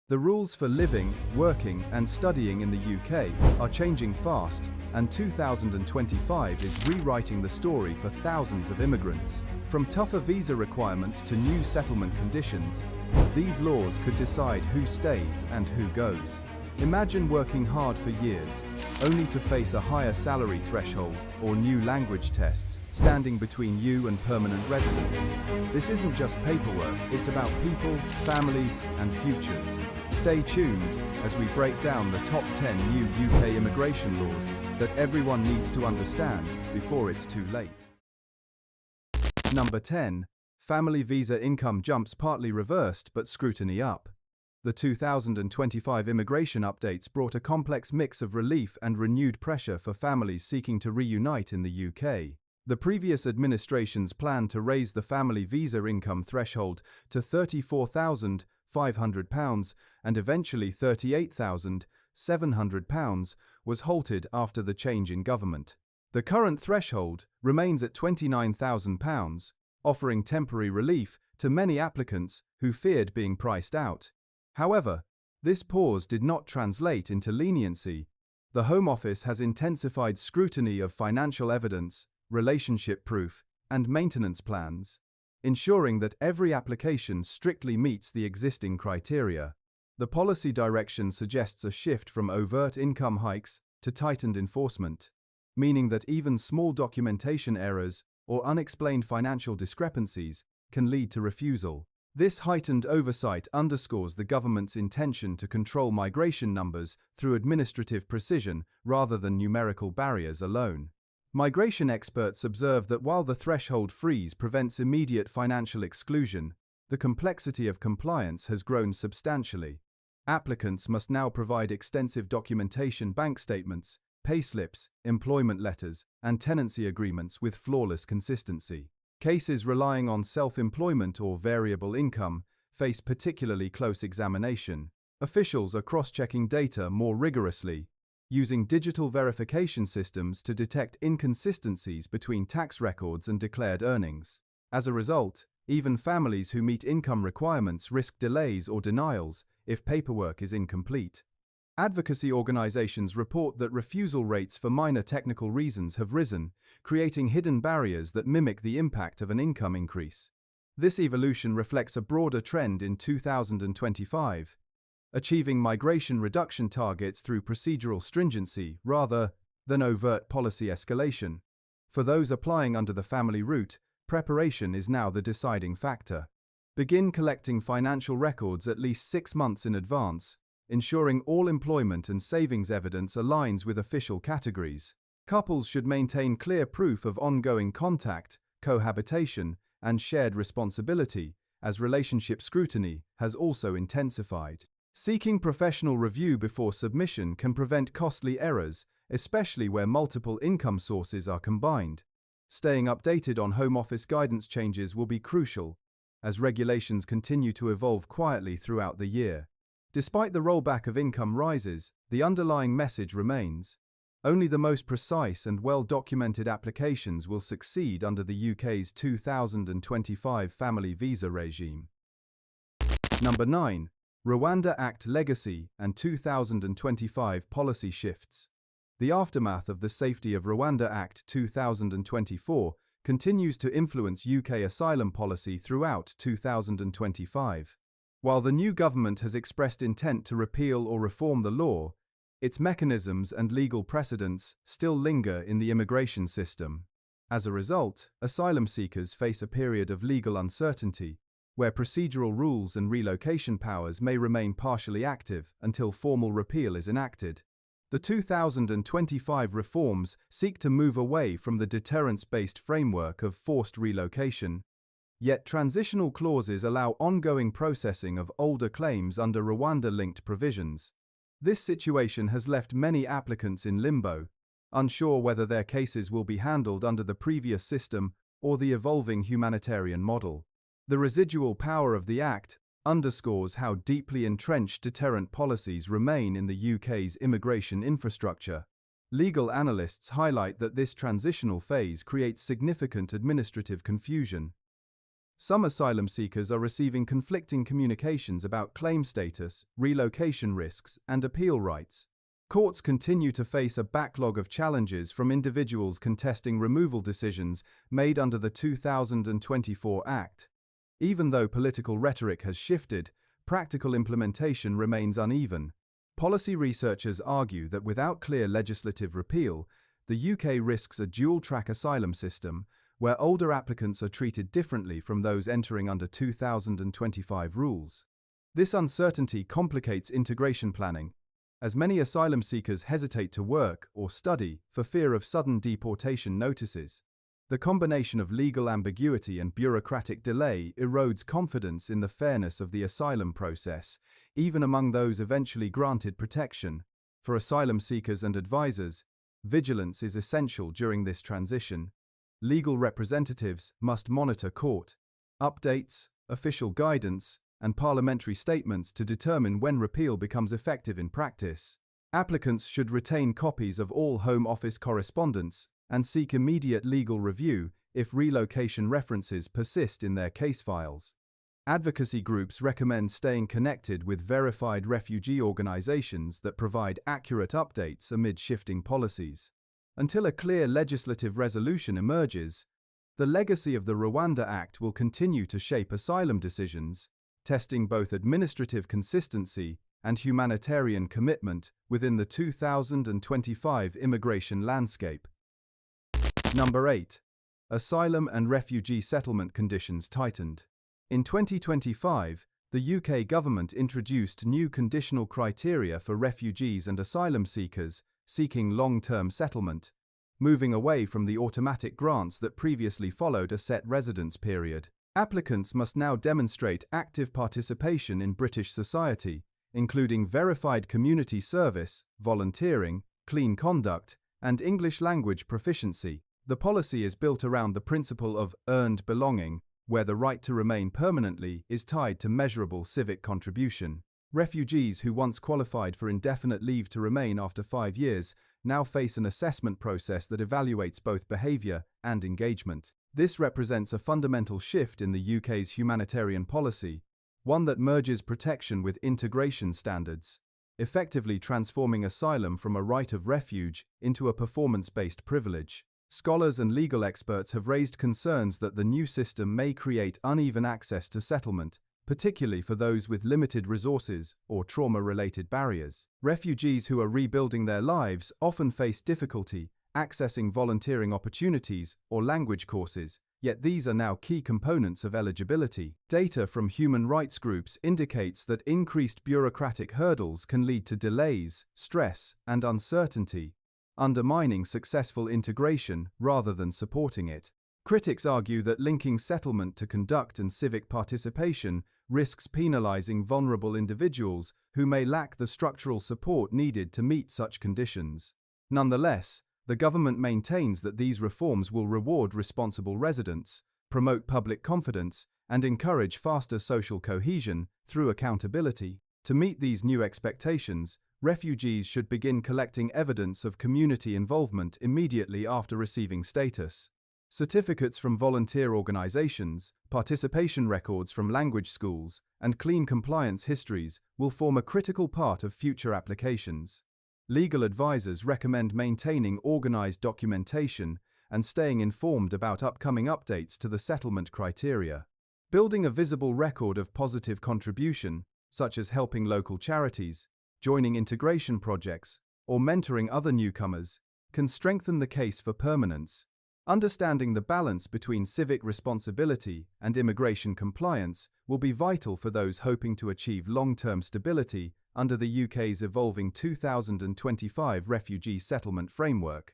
The rules for living, working, and studying in the UK are changing fast, and 2025 is rewriting the story for thousands of immigrants. From tougher visa requirements to new settlement conditions, these laws could decide who stays and who goes. Imagine working hard for years, only to face a higher salary threshold or new language tests standing between you and permanent residence. This isn't just paperwork, it's about people, families, and futures. Stay tuned as we break down the top 10 new UK immigration laws that everyone needs to understand before it's too late. Number 10. Family visa income jumps partly reversed but scrutiny up. The 2025 immigration updates brought a complex mix of relief and renewed pressure for families seeking to reunite in the UK. The previous administration's plan to raise the family visa income threshold to £34,500 and eventually £38,700 was halted after the change in government. The current threshold remains at £29,000, offering temporary relief to many applicants who feared being priced out. However, this pause did not translate into leniency. The Home Office has intensified scrutiny of financial evidence, relationship proof, and maintenance plans, ensuring that every application strictly meets the existing criteria. The policy direction suggests a shift from overt income hikes to tightened enforcement, meaning that even small documentation errors or unexplained financial discrepancies can lead to refusal. This heightened oversight underscores the government's intention to control migration numbers through administrative precision rather than numerical barriers alone. Migration experts observe that while the threshold freeze prevents immediate financial exclusion, the complexity of compliance has grown substantially. Applicants must now provide extensive documentation, bank statements, payslips, employment letters, and tenancy agreements with flawless consistency. Cases relying on self-employment or variable income face particularly close examination. Officials are cross-checking data more rigorously, using digital verification systems to detect inconsistencies between tax records and declared earnings. As a result, even families who meet income requirements risk delays or denials if paperwork is incomplete. Advocacy organizations report that refusal rates for minor technical reasons have risen, creating hidden barriers that mimic the impact of an income increase. This evolution reflects a broader trend in 2025, achieving migration reduction targets through procedural stringency rather than overt policy escalation. For those applying under the family route, preparation is now the deciding factor. Begin collecting financial records at least 6 months in advance, ensuring all employment and savings evidence aligns with official categories. Couples should maintain clear proof of ongoing contact, cohabitation, and shared responsibility, as relationship scrutiny has also intensified. Seeking professional review before submission can prevent costly errors, especially where multiple income sources are combined. Staying updated on Home Office guidance changes will be crucial, as regulations continue to evolve quietly throughout the year. Despite the rollback of income rises, the underlying message remains. Only the most precise and well-documented applications will succeed under the UK's 2025 family visa regime. Number 9. Rwanda Act legacy and 2025 policy shifts. The aftermath of the Safety of Rwanda Act 2024 continues to influence UK asylum policy throughout 2025. While the new government has expressed intent to repeal or reform the law, its mechanisms and legal precedents still linger in the immigration system. As a result, asylum seekers face a period of legal uncertainty, where procedural rules and relocation powers may remain partially active until formal repeal is enacted. The 2025 reforms seek to move away from the deterrence-based framework of forced relocation. Yet transitional clauses allow ongoing processing of older claims under Rwanda-linked provisions. This situation has left many applicants in limbo, unsure whether their cases will be handled under the previous system or the evolving humanitarian model. The residual power of the Act underscores how deeply entrenched deterrent policies remain in the UK's immigration infrastructure. Legal analysts highlight that this transitional phase creates significant administrative confusion. Some asylum seekers are receiving conflicting communications about claim status, relocation risks, and appeal rights. Courts continue to face a backlog of challenges from individuals contesting removal decisions made under the 2024 Act. Even though political rhetoric has shifted, practical implementation remains uneven. Policy researchers argue that without clear legislative repeal, the UK risks a dual-track asylum system, where older applicants are treated differently from those entering under 2025 rules. This uncertainty complicates integration planning, as many asylum seekers hesitate to work or study for fear of sudden deportation notices. The combination of legal ambiguity and bureaucratic delay erodes confidence in the fairness of the asylum process, even among those eventually granted protection. For asylum seekers and advisors, vigilance is essential during this transition. Legal representatives must monitor court updates, official guidance, and parliamentary statements to determine when repeal becomes effective in practice. Applicants should retain copies of all Home Office correspondence and seek immediate legal review if relocation references persist in their case files. Advocacy groups recommend staying connected with verified refugee organizations that provide accurate updates amid shifting policies. Until a clear legislative resolution emerges, the legacy of the Rwanda Act will continue to shape asylum decisions, testing both administrative consistency and humanitarian commitment within the 2025 immigration landscape. Number 8. Asylum and refugee settlement conditions tightened. In 2025, the UK government introduced new conditional criteria for refugees and asylum seekers seeking long-term settlement, moving away from the automatic grants that previously followed a set residence period. Applicants must now demonstrate active participation in British society, including verified community service, volunteering, clean conduct, and English language proficiency. The policy is built around the principle of earned belonging, where the right to remain permanently is tied to measurable civic contribution. Refugees who once qualified for indefinite leave to remain after 5 years now face an assessment process that evaluates both behaviour and engagement. This represents a fundamental shift in the UK's humanitarian policy, one that merges protection with integration standards, effectively transforming asylum from a right of refuge into a performance-based privilege. Scholars and legal experts have raised concerns that the new system may create uneven access to settlement, particularly for those with limited resources or trauma-related barriers. Refugees who are rebuilding their lives often face difficulty accessing volunteering opportunities or language courses, yet these are now key components of eligibility. Data from human rights groups indicates that increased bureaucratic hurdles can lead to delays, stress, and uncertainty, undermining successful integration rather than supporting it. Critics argue that linking settlement to conduct and civic participation risks penalizing vulnerable individuals who may lack the structural support needed to meet such conditions. Nonetheless, the government maintains that these reforms will reward responsible residents, promote public confidence, and encourage faster social cohesion through accountability. To meet these new expectations, refugees should begin collecting evidence of community involvement immediately after receiving status. Certificates from volunteer organizations, participation records from language schools, and clean compliance histories will form a critical part of future applications. Legal advisors recommend maintaining organized documentation and staying informed about upcoming updates to the settlement criteria. Building a visible record of positive contribution, such as helping local charities, joining integration projects, or mentoring other newcomers, can strengthen the case for permanence. Understanding the balance between civic responsibility and immigration compliance will be vital for those hoping to achieve long-term stability under the UK's evolving 2025 refugee settlement framework.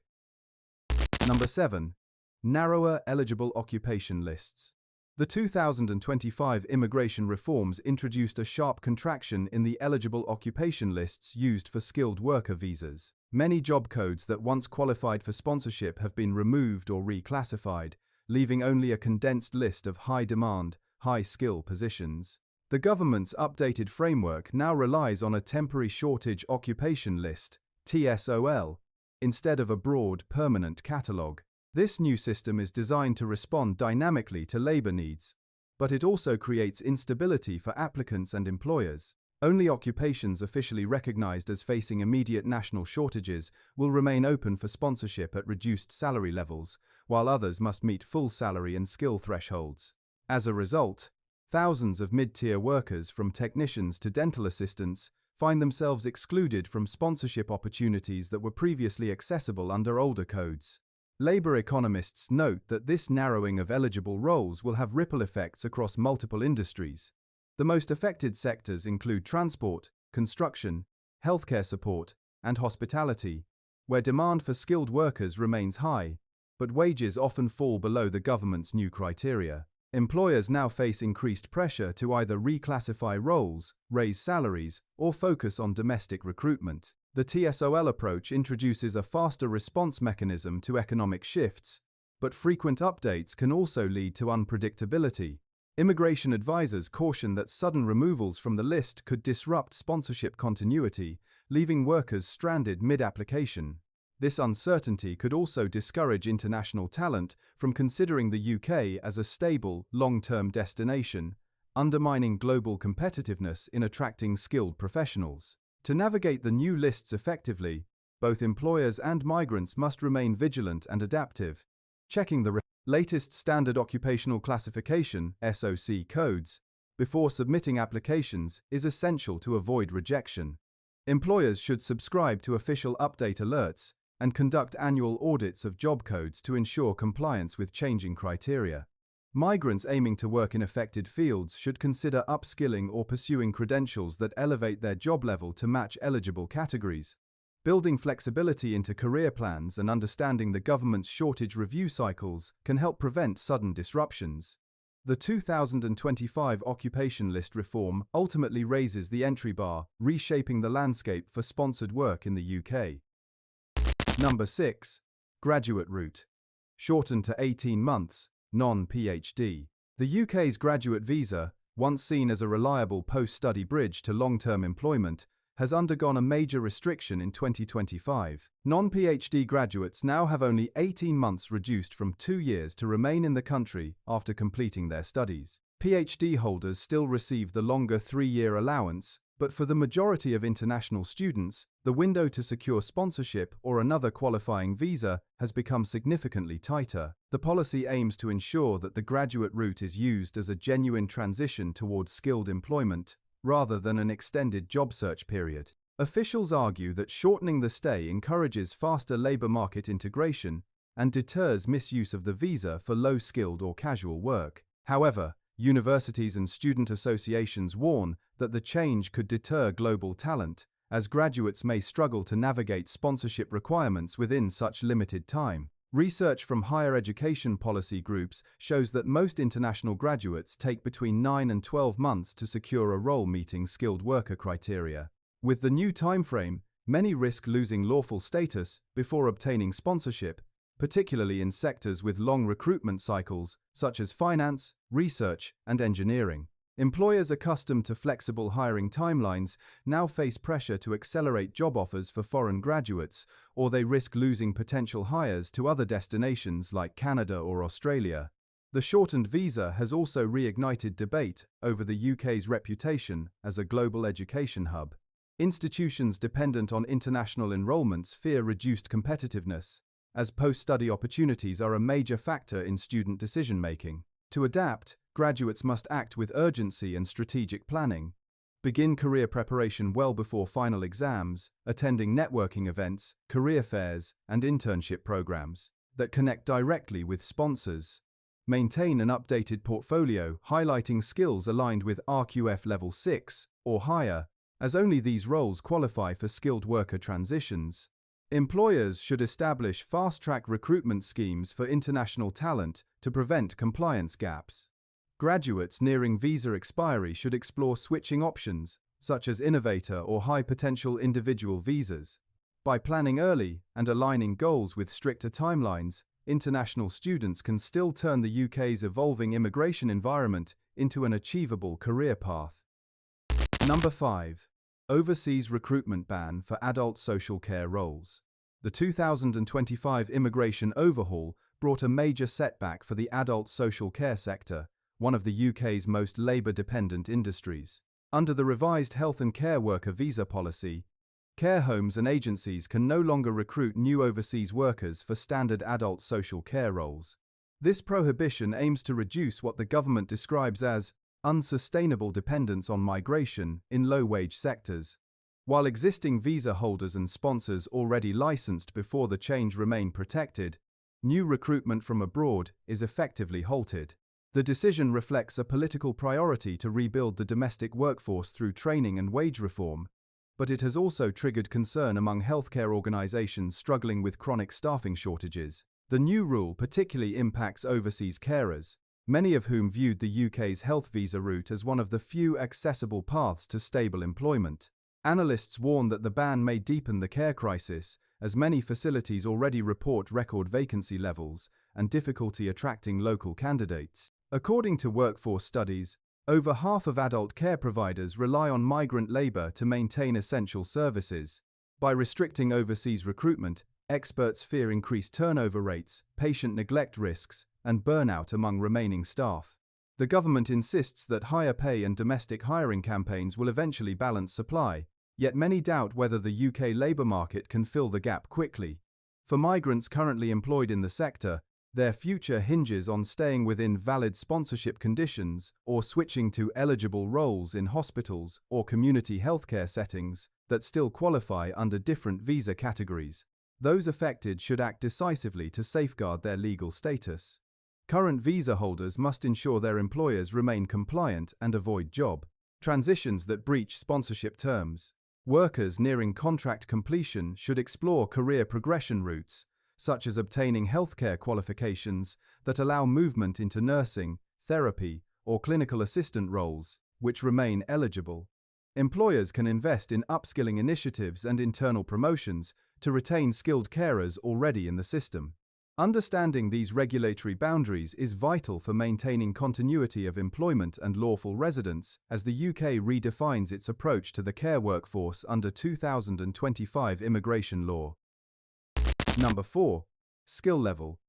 Number 7. Narrower eligible occupation lists. The 2025 immigration reforms introduced a sharp contraction in the eligible occupation lists used for skilled worker visas. Many job codes that once qualified for sponsorship have been removed or reclassified, leaving only a condensed list of high-demand, high-skill positions. The government's updated framework now relies on a temporary shortage occupation list, TSOL, instead of a broad, permanent catalogue. This new system is designed to respond dynamically to labour needs, but it also creates instability for applicants and employers. Only occupations officially recognized as facing immediate national shortages will remain open for sponsorship at reduced salary levels, while others must meet full salary and skill thresholds. As a result, thousands of mid-tier workers, from technicians to dental assistants, find themselves excluded from sponsorship opportunities that were previously accessible under older codes. Labor economists note that this narrowing of eligible roles will have ripple effects across multiple industries. The most affected sectors include transport, construction, healthcare support, and hospitality, where demand for skilled workers remains high, but wages often fall below the government's new criteria. Employers now face increased pressure to either reclassify roles, raise salaries, or focus on domestic recruitment. The TSOL approach introduces a faster response mechanism to economic shifts, but frequent updates can also lead to unpredictability. Immigration advisors caution that sudden removals from the list could disrupt sponsorship continuity, leaving workers stranded mid-application. This uncertainty could also discourage international talent from considering the UK as a stable, long-term destination, undermining global competitiveness in attracting skilled professionals. To navigate the new lists effectively, both employers and migrants must remain vigilant and adaptive. Checking the latest Standard Occupational Classification (SOC) codes before submitting applications is essential to avoid rejection. Employers should subscribe to official update alerts and conduct annual audits of job codes to ensure compliance with changing criteria. Migrants aiming to work in affected fields should consider upskilling or pursuing credentials that elevate their job level to match eligible categories. Building flexibility into career plans and understanding the government's shortage review cycles can help prevent sudden disruptions. The 2025 occupation list reform ultimately raises the entry bar, reshaping the landscape for sponsored work in the UK. Number 6. Graduate route. Shortened to 18 months, non-PhD. The UK's graduate visa, once seen as a reliable post-study bridge to long-term employment, has undergone a major restriction in 2025. Non-PhD graduates now have only 18 months, reduced from 2 years, to remain in the country after completing their studies. PhD holders still receive the longer 3-year allowance, but for the majority of international students, the window to secure sponsorship or another qualifying visa has become significantly tighter. The policy aims to ensure that the graduate route is used as a genuine transition towards skilled employment, rather than an extended job search period. Officials argue that shortening the stay encourages faster labor market integration and deters misuse of the visa for low-skilled or casual work. However, universities and student associations warn that the change could deter global talent, as graduates may struggle to navigate sponsorship requirements within such limited time. Research from higher education policy groups shows that most international graduates take between 9 and 12 months to secure a role meeting skilled worker criteria. With the new timeframe, many risk losing lawful status before obtaining sponsorship, particularly in sectors with long recruitment cycles, such as finance, research, and engineering. Employers accustomed to flexible hiring timelines now face pressure to accelerate job offers for foreign graduates, or they risk losing potential hires to other destinations like Canada or Australia. The shortened visa has also reignited debate over the UK's reputation as a global education hub. Institutions dependent on international enrolments fear reduced competitiveness, as post-study opportunities are a major factor in student decision-making. To adapt, graduates must act with urgency and strategic planning, begin career preparation well before final exams, attending networking events, career fairs, and internship programs that connect directly with sponsors. Maintain an updated portfolio highlighting skills aligned with RQF Level 6 or higher, as only these roles qualify for skilled worker transitions. Employers should establish fast-track recruitment schemes for international talent to prevent compliance gaps. Graduates nearing visa expiry should explore switching options, such as innovator or high-potential individual visas. By planning early and aligning goals with stricter timelines, international students can still turn the UK's evolving immigration environment into an achievable career path. Number 5. Overseas recruitment ban for adult social care roles. The 2025 immigration overhaul brought a major setback for the adult social care sector, one of the UK's most labour-dependent industries. Under the revised Health and Care Worker Visa policy, care homes and agencies can no longer recruit new overseas workers for standard adult social care roles. This prohibition aims to reduce what the government describes as unsustainable dependence on migration in low-wage sectors. While existing visa holders and sponsors already licensed before the change remain protected, new recruitment from abroad is effectively halted. The decision reflects a political priority to rebuild the domestic workforce through training and wage reform, but it has also triggered concern among healthcare organisations struggling with chronic staffing shortages. The new rule particularly impacts overseas carers, many of whom viewed the UK's health visa route as one of the few accessible paths to stable employment. Analysts warn that the ban may deepen the care crisis, as many facilities already report record vacancy levels and difficulty attracting local candidates. According to workforce studies, over half of adult care providers rely on migrant labour to maintain essential services. By restricting overseas recruitment, experts fear increased turnover rates, patient neglect risks, and burnout among remaining staff. The government insists that higher pay and domestic hiring campaigns will eventually balance supply, yet many doubt whether the UK labour market can fill the gap quickly. For migrants currently employed in the sector, their future hinges on staying within valid sponsorship conditions or switching to eligible roles in hospitals or community healthcare settings that still qualify under different visa categories. Those affected should act decisively to safeguard their legal status. Current visa holders must ensure their employers remain compliant and avoid job transitions that breach sponsorship terms. Workers nearing contract completion should explore career progression routes, such as obtaining healthcare qualifications that allow movement into nursing, therapy, or clinical assistant roles, which remain eligible. Employers can invest in upskilling initiatives and internal promotions to retain skilled carers already in the system. Understanding these regulatory boundaries is vital for maintaining continuity of employment and lawful residence as the UK redefines its approach to the care workforce under 2025 immigration law. Number 4. Skill level.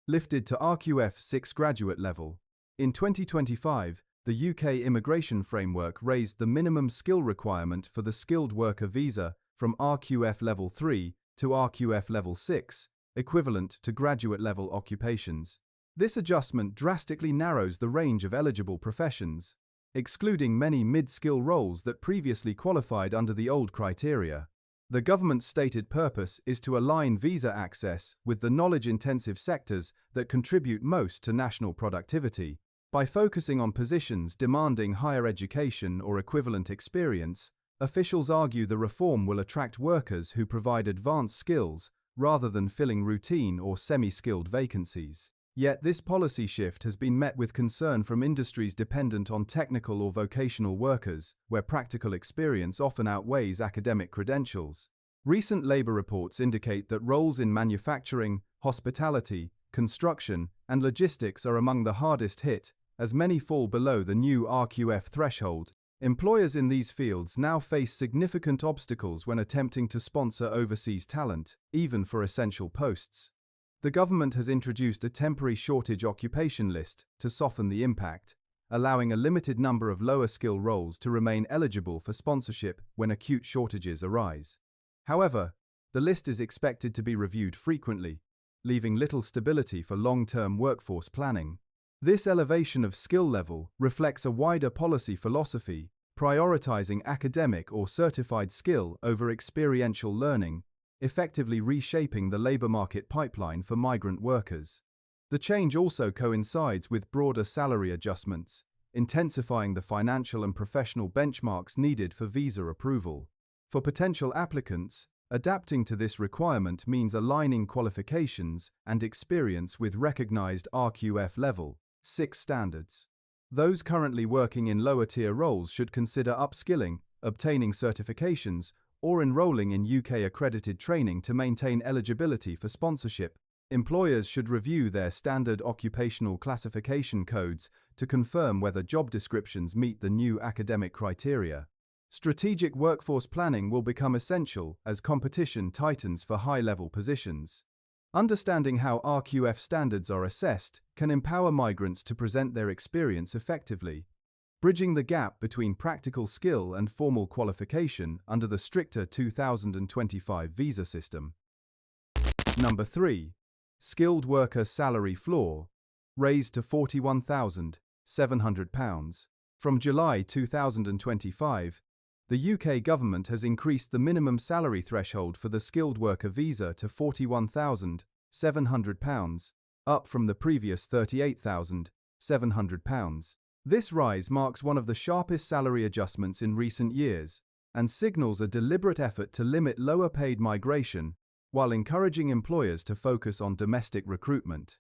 Lifted to RQF 6 graduate level. In 2025, the UK immigration framework raised the minimum skill requirement for the skilled worker visa from RQF level 3 to RQF level 6, equivalent to graduate-level occupations. This adjustment drastically narrows the range of eligible professions, excluding many mid-skill roles that previously qualified under the old criteria. The government's stated purpose is to align visa access with the knowledge-intensive sectors that contribute most to national productivity. By focusing on positions demanding higher education or equivalent experience, officials argue the reform will attract workers who provide advanced skills rather than filling routine or semi-skilled vacancies. Yet this policy shift has been met with concern from industries dependent on technical or vocational workers, where practical experience often outweighs academic credentials. Recent labour reports indicate that roles in manufacturing, hospitality, construction, and logistics are among the hardest hit, as many fall below the new RQF threshold. Employers in these fields now face significant obstacles when attempting to sponsor overseas talent, even for essential posts. The government has introduced a temporary shortage occupation list to soften the impact, allowing a limited number of lower-skill roles to remain eligible for sponsorship when acute shortages arise. However, the list is expected to be reviewed frequently, leaving little stability for long-term workforce planning. This elevation of skill level reflects a wider policy philosophy, prioritizing academic or certified skill over experiential learning, effectively reshaping the labor market pipeline for migrant workers. The change also coincides with broader salary adjustments, intensifying the financial and professional benchmarks needed for visa approval. For potential applicants, adapting to this requirement means aligning qualifications and experience with recognized RQF level 6 standards. Those currently working in lower-tier roles should consider upskilling, obtaining certifications, or enrolling in UK-accredited training to maintain eligibility for sponsorship. Employers should review their standard occupational classification codes to confirm whether job descriptions meet the new academic criteria. Strategic workforce planning will become essential as competition tightens for high-level positions. Understanding how RQF standards are assessed can empower migrants to present their experience effectively, bridging the gap between practical skill and formal qualification under the stricter 2025 visa system. Number 3. Skilled worker salary floor, raised to £41,700. From July 2025, the UK government has increased the minimum salary threshold for the skilled worker visa to £41,700, up from the previous £38,700. This rise marks one of the sharpest salary adjustments in recent years and signals a deliberate effort to limit lower-paid migration while encouraging employers to focus on domestic recruitment.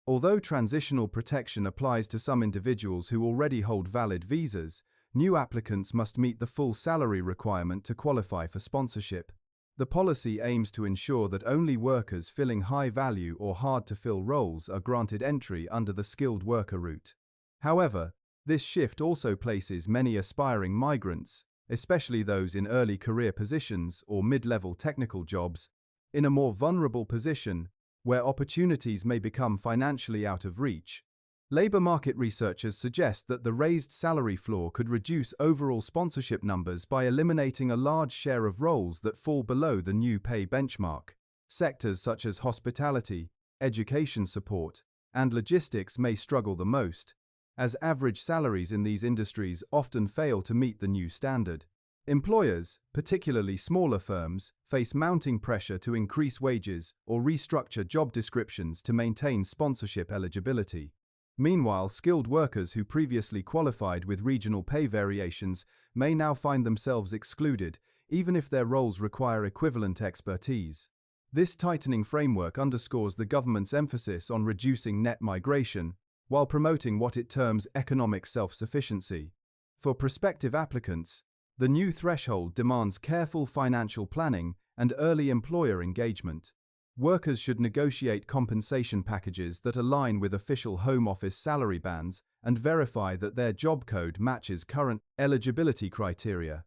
Although transitional protection applies to some individuals who already hold valid visas, new applicants must meet the full salary requirement to qualify for sponsorship. The policy aims to ensure that only workers filling high-value or hard-to-fill roles are granted entry under the skilled worker route. However, this shift also places many aspiring migrants, especially those in early career positions or mid-level technical jobs, in a more vulnerable position where opportunities may become financially out of reach. Labour market researchers suggest that the raised salary floor could reduce overall sponsorship numbers by eliminating a large share of roles that fall below the new pay benchmark. Sectors such as hospitality, education support, and logistics may struggle the most, as average salaries in these industries often fail to meet the new standard. Employers, particularly smaller firms, face mounting pressure to increase wages or restructure job descriptions to maintain sponsorship eligibility. Meanwhile, skilled workers who previously qualified with regional pay variations may now find themselves excluded, even if their roles require equivalent expertise. This tightening framework underscores the government's emphasis on reducing net migration, while promoting what it terms economic self-sufficiency. For prospective applicants, the new threshold demands careful financial planning and early employer engagement. Workers should negotiate compensation packages that align with official Home Office salary bands and verify that their job code matches current eligibility criteria.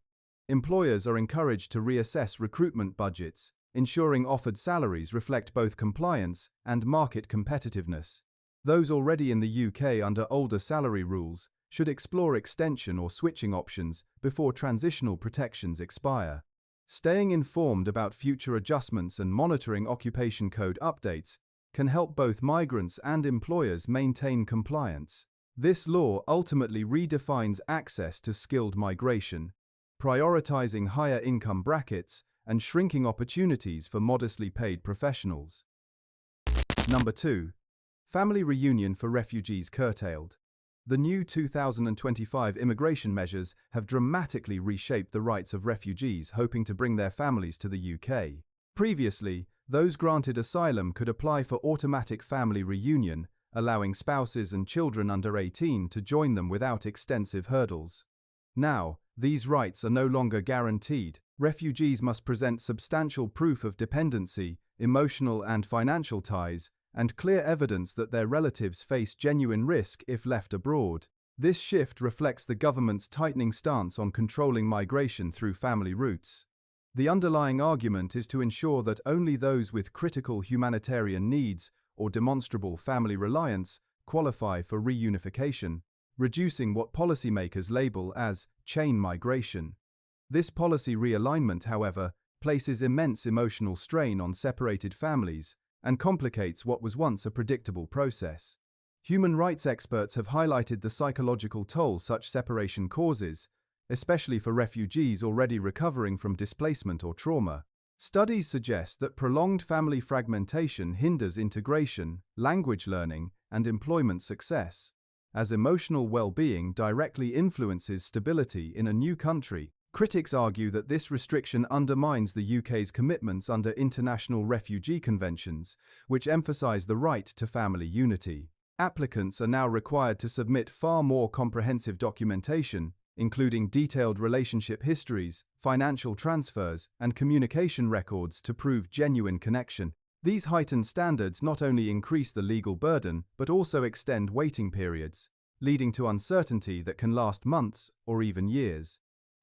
Employers are encouraged to reassess recruitment budgets, ensuring offered salaries reflect both compliance and market competitiveness. Those already in the UK under older salary rules should explore extension or switching options before transitional protections expire. Staying informed about future adjustments and monitoring occupation code updates can help both migrants and employers maintain compliance. This law ultimately redefines access to skilled migration, prioritizing higher income brackets and shrinking opportunities for modestly paid professionals. Number 2. Family reunion for refugees curtailed. The new 2025 immigration measures have dramatically reshaped the rights of refugees hoping to bring their families to the UK. Previously, those granted asylum could apply for automatic family reunion, allowing spouses and children under 18 to join them without extensive hurdles. Now, these rights are no longer guaranteed. Refugees must present substantial proof of dependency, emotional and financial ties, and clear evidence that their relatives face genuine risk if left abroad. This shift reflects the government's tightening stance on controlling migration through family routes. The underlying argument is to ensure that only those with critical humanitarian needs or demonstrable family reliance qualify for reunification, reducing what policymakers label as chain migration. This policy realignment, however, places immense emotional strain on separated families and complicates what was once a predictable process. Human rights experts have highlighted the psychological toll such separation causes, especially for refugees already recovering from displacement or trauma. Studies suggest that prolonged family fragmentation hinders integration, language learning, and employment success, as emotional well-being directly influences stability in a new country. Critics argue that this restriction undermines the UK's commitments under international refugee conventions, which emphasize the right to family unity. Applicants are now required to submit far more comprehensive documentation, including detailed relationship histories, financial transfers, and communication records to prove genuine connection. These heightened standards not only increase the legal burden, but also extend waiting periods, leading to uncertainty that can last months or even years.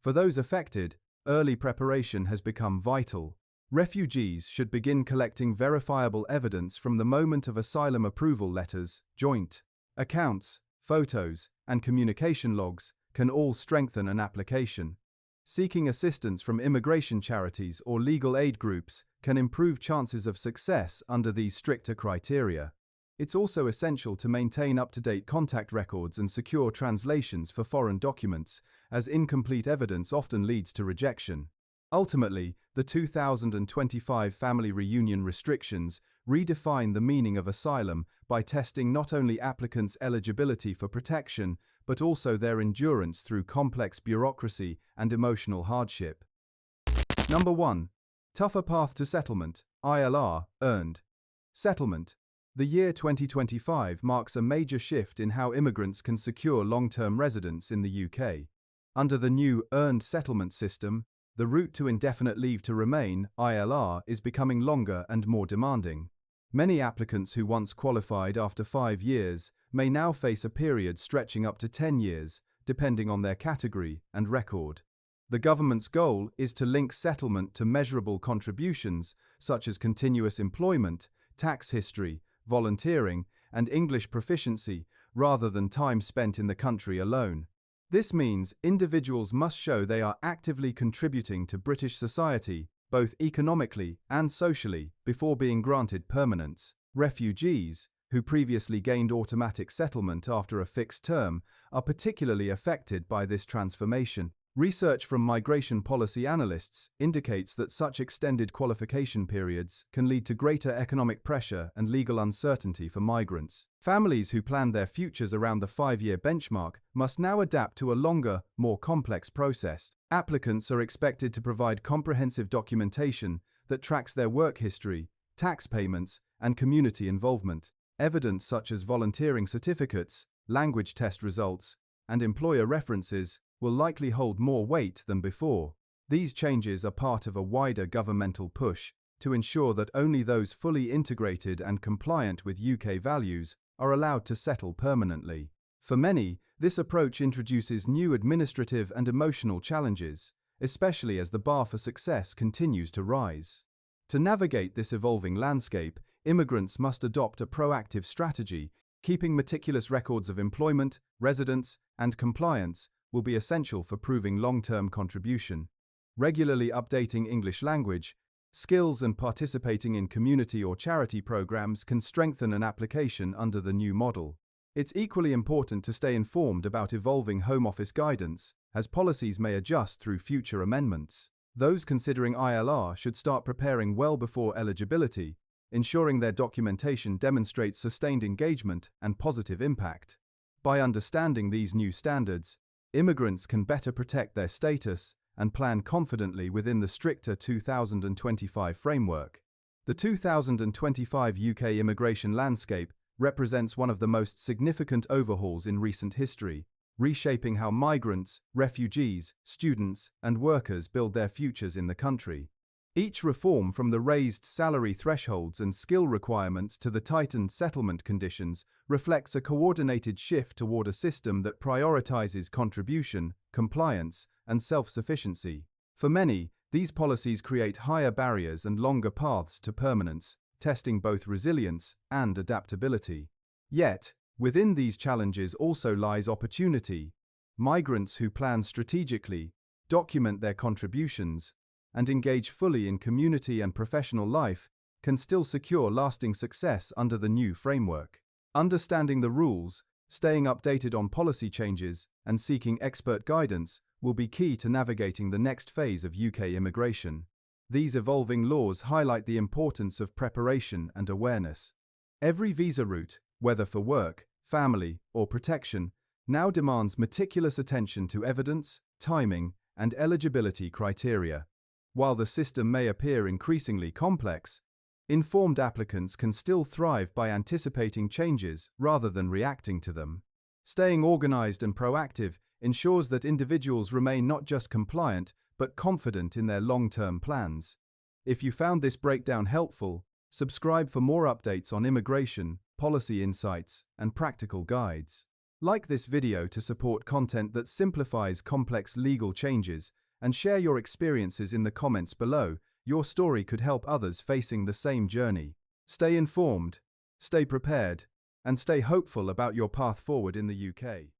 For those affected, early preparation has become vital. Refugees should begin collecting verifiable evidence from the moment of asylum approval letters, joint accounts, photos, and communication logs can all strengthen an application. Seeking assistance from immigration charities or legal aid groups can improve chances of success under these stricter criteria. It's also essential to maintain up-to-date contact records and secure translations for foreign documents, as incomplete evidence often leads to rejection. Ultimately, the 2025 family reunion restrictions redefine the meaning of asylum by testing not only applicants' eligibility for protection, but also their endurance through complex bureaucracy and emotional hardship. Number 1. Tougher path to settlement, ILR, earned settlement. The year 2025 marks a major shift in how immigrants can secure long-term residence in the UK. Under the new earned settlement system, the route to indefinite leave to remain, ILR, is becoming longer and more demanding. Many applicants who once qualified after 5 years may now face a period stretching up to 10 years, depending on their category and record. The government's goal is to link settlement to measurable contributions such as continuous employment, tax history, volunteering, and English proficiency, rather than time spent in the country alone. This means individuals must show they are actively contributing to British society, both economically and socially, before being granted permanence. Refugees, who previously gained automatic settlement after a fixed term, are particularly affected by this transformation. Research from migration policy analysts indicates that such extended qualification periods can lead to greater economic pressure and legal uncertainty for migrants. Families who planned their futures around the 5-year benchmark must now adapt to a longer, more complex process. Applicants are expected to provide comprehensive documentation that tracks their work history, tax payments, and community involvement. Evidence such as volunteering certificates, language test results, and employer references will likely hold more weight than before. These changes are part of a wider governmental push to ensure that only those fully integrated and compliant with UK values are allowed to settle permanently. For many, this approach introduces new administrative and emotional challenges, especially as the bar for success continues to rise. To navigate this evolving landscape, immigrants must adopt a proactive strategy. Keeping meticulous records of employment, residence, and compliance will be essential for proving long-term contribution. Regularly updating English language skills and participating in community or charity programs can strengthen an application under the new model. It's equally important to stay informed about evolving Home Office guidance, as policies may adjust through future amendments. Those considering ILR should start preparing well before eligibility, ensuring their documentation demonstrates sustained engagement and positive impact. By understanding these new standards, immigrants can better protect their status and plan confidently within the stricter 2025 framework. The 2025 UK immigration landscape represents one of the most significant overhauls in recent history, reshaping how migrants, refugees, students, and workers build their futures in the country. Each reform, from the raised salary thresholds and skill requirements to the tightened settlement conditions, reflects a coordinated shift toward a system that prioritizes contribution, compliance, and self-sufficiency. For many, these policies create higher barriers and longer paths to permanence, testing both resilience and adaptability. Yet, within these challenges also lies opportunity. Migrants who plan strategically, document their contributions, and engage fully in community and professional life can still secure lasting success under the new framework. Understanding the rules, staying updated on policy changes, and seeking expert guidance will be key to navigating the next phase of UK immigration. These evolving laws highlight the importance of preparation and awareness. Every visa route, whether for work, family, or protection, now demands meticulous attention to evidence, timing, and eligibility criteria. While the system may appear increasingly complex, informed applicants can still thrive by anticipating changes rather than reacting to them. Staying organized and proactive ensures that individuals remain not just compliant, but confident in their long-term plans. If you found this breakdown helpful, subscribe for more updates on immigration, policy insights, and practical guides. Like this video to support content that simplifies complex legal changes, and share your experiences in the comments below. Your story could help others facing the same journey. Stay informed, stay prepared, and stay hopeful about your path forward in the UK.